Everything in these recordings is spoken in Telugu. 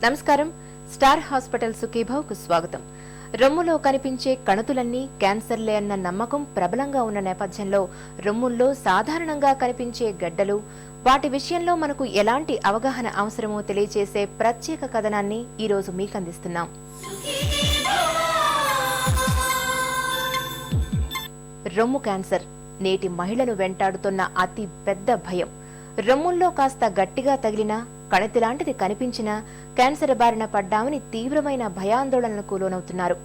నమస్కారం. స్టార్ హాస్పిటల్ సుఖీభావ్కు స్వాగతం. రొమ్ములో కనిపించే కణుతులన్నీ క్యాన్సర్లే అన్న నమ్మకం ప్రబలంగా ఉన్న నేపథ్యంలో రొమ్ముల్లో సాధారణంగా కనిపించే గడ్డలు, వాటి విషయంలో మనకు ఎలాంటి అవగాహన అవసరమో తెలియజేసే ప్రత్యేక కథనాన్ని ఈరోజు మీకు అందిస్తున్నాం. రొమ్ము క్యాన్సర్ నేటి మహిళను వెంటాడుతున్న అతి పెద్ద భయం. రొమ్ముల్లో కాస్త గట్టిగా తగిలినా, కణితిలాంటిది కనిపించినా క్యాన్సర్ బారిన పడ్డామని తీవ్రమైన భయాందోళనలకు లోనవుతున్నారు.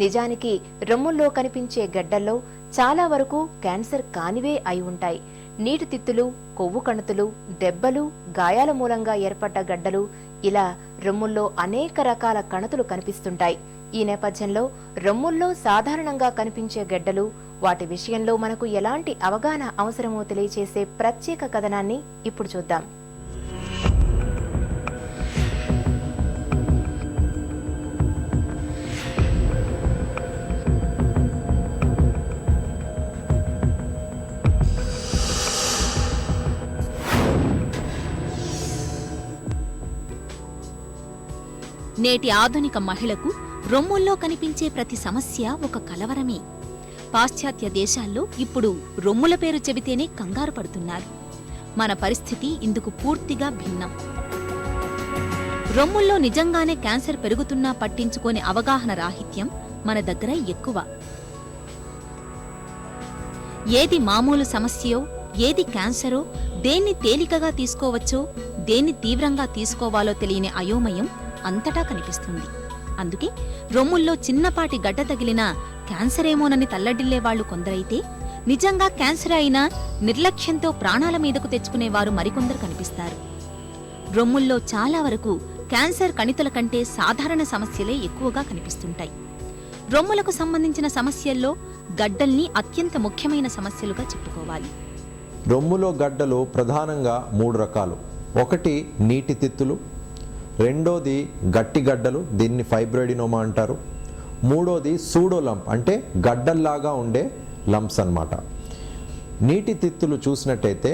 నిజానికి రొమ్ముల్లో కనిపించే గడ్డల్లో చాలా వరకు క్యాన్సర్ కానివే అయి ఉంటాయి. నీటి తిత్తులు, కొవ్వు కణుతులు, దెబ్బలు, గాయాల మూలంగా ఏర్పడ్డ గడ్డలు, ఇలా రొమ్ముల్లో అనేక రకాల కణుతులు కనిపిస్తుంటాయి. ఈ నేపథ్యంలో రొమ్ముల్లో సాధారణంగా కనిపించే గడ్డలు, వాటి విషయంలో మనకు ఎలాంటి అవగాహన అవసరమో తెలియజేసే ప్రత్యేక కథనాన్ని ఇప్పుడు చూద్దాం. నేటి ఆధునిక మహిళకు రొమ్ముల్లో కనిపించే ప్రతి సమస్య ఒక కలవరమే. పాశ్చాత్య దేశాల్లో ఇప్పుడు రొమ్ముల పేరు చెబితేనే కంగారు పడుతున్నారు. మన పరిస్థితి ఇందుకు పూర్తిగా భిన్నం. రొమ్ముల్లో నిజంగానే క్యాన్సర్ పెరుగుతున్నా పట్టించుకోని అవగాహన రాహిత్యం మన దగ్గర ఎక్కువ. ఏది మామూలు సమస్యో, ఏది క్యాన్సరో, దేన్ని తేలికగా తీసుకోవచ్చో, దేన్ని తీవ్రంగా తీసుకోవాలో తెలియని అయోమయం అంతటా కనిపిస్తుంది. అందుకే రొమ్ముల్లో చిన్నపాటి గడ్డ తగిలినా క్యాన్సరేమోనని తల్లడిల్లేవాళ్లు కొందరైతే, నిజంగా క్యాన్సర్ అయినా నిర్లక్ష్యంతో ప్రాణాల మీదకు తెచ్చుకునేవారు మరికొందరు కనిపిస్తారు. రొమ్ముల్లో చాలా వరకు క్యాన్సర్ కణితుల కంటే సాధారణ సమస్యలే ఎక్కువగా కనిపిస్తుంటాయి. రొమ్ములకు సంబంధించిన సమస్యల్లో గడ్డల్ని అత్యంత ముఖ్యమైన సమస్యలుగా చెప్పుకోవాలి. రొమ్ములో గడ్డలు ప్రధానంగా 3 రకాలు. ఒకటి నీటి తిత్తులు, రెండోది గట్టి గడ్డలు, దీన్ని ఫైబ్రాయిడినోమా అంటారు. మూడోది సూడో లంప్, అంటే గడ్డల్లాగా ఉండే లంప్స్ అన్నమాట. నీటి తిత్తులు చూసినట్టయితే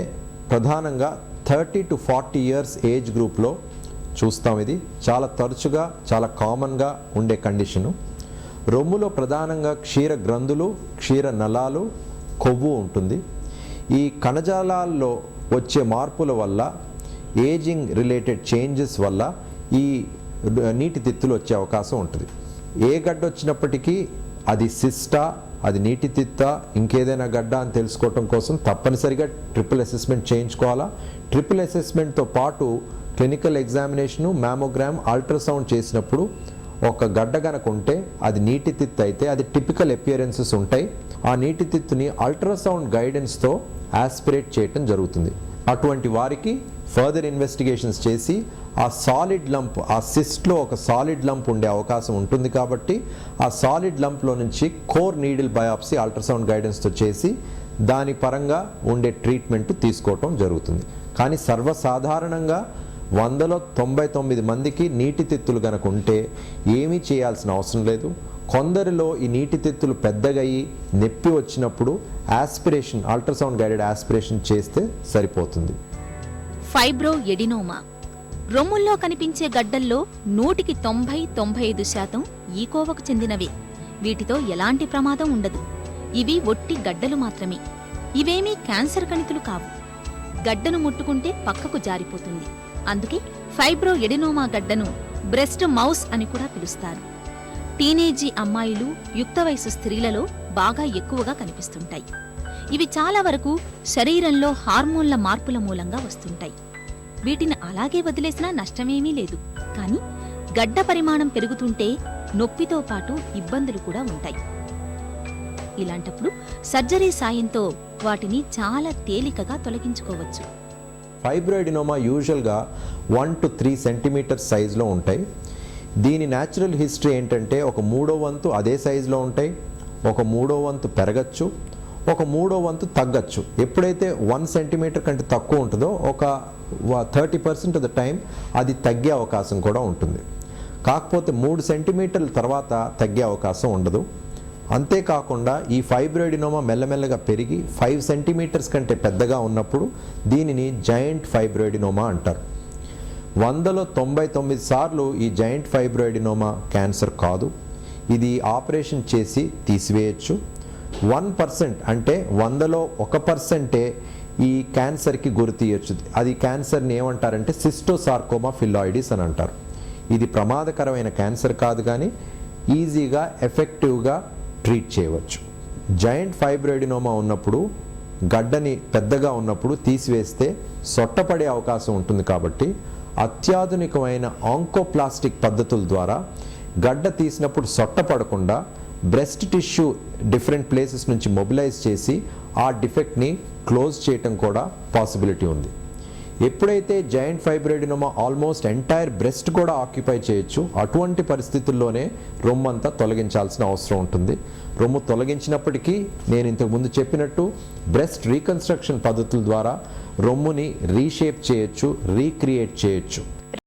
ప్రధానంగా 30 to 40 ఇయర్స్ ఏజ్ గ్రూప్లో చూస్తాం. ఇది చాలా తరచుగా, చాలా కామన్గా ఉండే కండిషను. రొమ్ములో ప్రధానంగా క్షీర గ్రంథులు, క్షీర నలాలు, కొవ్వు ఉంటుంది. ఈ కణజాలాల్లో వచ్చే మార్పుల వల్ల, ఏజింగ్ రిలేటెడ్ చేంజెస్ వల్ల ఈ నీటి తిత్తులు వచ్చే అవకాశం ఉంటుంది. ఏ గడ్డ వచ్చినప్పటికీ అది సిస్టా, అది నీటి తిత్త, ఇంకేదైనా గడ్డ అని తెలుసుకోవటం కోసం తప్పనిసరిగా ట్రిపుల్ అసెస్మెంట్ చేయించుకోవాలా. ట్రిపుల్ అసెస్మెంట్తో పాటు క్లినికల్ ఎగ్జామినేషను, మ్యామోగ్రామ్, అల్ట్రాసౌండ్ చేసినప్పుడు ఒక గడ్డ గనక ఉంటే అది నీటి తిత్త అయితే అది టిపికల్ అపియరెన్సెస్ ఉంటాయి. ఆ నీటి తిత్తుని అల్ట్రాసౌండ్ గైడెన్స్తో ఆస్పిరేట్ చేయటం జరుగుతుంది. అటువంటి వారికి ఫర్దర్ ఇన్వెస్టిగేషన్స్ చేసి ఆ సాలిడ్ లంప్, ఆ సిస్ట్లో ఒక సాలిడ్ లంప్ ఉండే అవకాశం ఉంటుంది. కాబట్టి ఆ సాలిడ్ లంప్లో నుంచి కోర్ నీడిల్ బయాప్సీ అల్ట్రాసౌండ్ గైడెన్స్తో చేసి దాని పరంగా ఉండే ట్రీట్మెంట్ తీసుకోవటం జరుగుతుంది. కానీ సర్వసాధారణంగా 100లో 99 మందికి నీటి తిత్తులు కనుక ఉంటే ఏమీ చేయాల్సిన అవసరం లేదు. కొందరిలో ఈ నీటి తిత్తులు పెద్దగయ్యి నొప్పి వచ్చినప్పుడు ఆస్పిరేషన్, అల్ట్రాసౌండ్ గైడెడ్ ఆస్పిరేషన్ చేస్తే సరిపోతుంది. ఫైబ్రోఎడినోమా రొమ్ముల్లో కనిపించే గడ్డల్లో 100కి 90-95% ఈ కోవకు చెందినవే. వీటితో ఎలాంటి ప్రమాదం ఉండదు. ఇవి ఒట్టి గడ్డలు మాత్రమే. ఇవేమీ క్యాన్సర్ కణితులు కావు. గడ్డను ముట్టుకుంటే పక్కకు జారిపోతుంది. అందుకే ఫైబ్రోఎడినోమా గడ్డను బ్రెస్ట్ మౌస్ అని కూడా పిలుస్తారు. టీనేజీ అమ్మాయిలు, యుక్త వయసు స్త్రీలలో బాగా ఎక్కువగా కనిపిస్తుంటాయి. ఇవి చాలా వరకు శరీరంలో హార్మోన్ల మార్పుల మూలంగా వస్తుంటాయి. వీటిని అలాగే వదిలేసినా నష్టమేమీ లేదు. కానీ గడ్డ పరిమాణం పెరుగుతుంటే నొప్పితో పాటు ఇబ్బందులు కూడా ఉంటాయి. ఇలాంటప్పుడు సర్జరీ సాయంతో వాటిని చాలా తేలికగా తొలగించుకోవచ్చు. ఫైబ్రాయిడినోమా యూజువల్గా 1 to 3 సెంటీమీటర్ సైజులో ఉంటాయి. దీని న్యాచురల్ హిస్టరీ ఏంటంటే ఒక 1/3 వంతు అదే సైజులో ఉంటాయి, ఒక 1/3 వంతు పెరగచ్చు, ఒక 1/3 వంతు తగ్గచ్చు. ఎప్పుడైతే 1 సెంటీమీటర్ కంటే తక్కువ ఉంటుందో ఒక 30% ఆఫ్ ద టైం అది తగ్గే అవకాశం కూడా ఉంటుంది. కాకపోతే 3 సెంటీమీటర్ల తర్వాత తగ్గే అవకాశం ఉండదు. అంతేకాకుండా ఈ ఫైబ్రాయిడినోమా మెల్లమెల్లగా పెరిగి 5 సెంటీమీటర్స్ కంటే పెద్దగా ఉన్నప్పుడు దీనిని జైంట్ ఫైబ్రాయిడినోమా అంటారు. 100లో 99 సార్లు ఈ జాయింట్ ఫైబ్రోయిడినోమా క్యాన్సర్ కాదు. ఇది ఆపరేషన్ చేసి తీసివేయచ్చు. 1% అంటే 100లో 1%ఏ ఈ క్యాన్సర్కి గురి తీయచ్చు. అది క్యాన్సర్ని ఏమంటారంటే సిస్టోసార్కోమా ఫిలాయిడిస్ అని అంటారు. ఇది ప్రమాదకరమైన క్యాన్సర్ కాదు, కానీ ఈజీగా ఎఫెక్టివ్గా ట్రీట్ చేయవచ్చు. జాయింట్ ఫైబ్రోయిడినోమా ఉన్నప్పుడు, గడ్డని పెద్దగా ఉన్నప్పుడు తీసివేస్తే సొట్టపడే అవకాశం ఉంటుంది. కాబట్టి అత్యాధునికమైన ఆంకోప్లాస్టిక్ పద్ధతుల ద్వారా గడ్డ తీసినప్పుడు సొట్టపడకుండా బ్రెస్ట్ టిష్యూ డిఫరెంట్ ప్లేసెస్ నుంచి మొబిలైజ్ చేసి ఆ డిఫెక్ట్ని క్లోజ్ చేయటం కూడా పాసిబిలిటీ ఉంది. ఎప్పుడైతే joint fibroadenoma almost entire breast కూడా ఆక్యుపై చేయొచ్చు, అటువంటి పరిస్థితుల్లోనే రొమ్ము అంతా తొలగించాల్సిన అవసరం ఉంటుంది. రొమ్ము తొలగించినప్పటికీ నేను ఇంతకుముందు చెప్పినట్టు బ్రెస్ట్ రీకన్స్ట్రక్షన్ పద్ధతుల ద్వారా రొమ్ముని రీషేప్ చేయొచ్చు, రీక్రియేట్ చేయొచ్చు.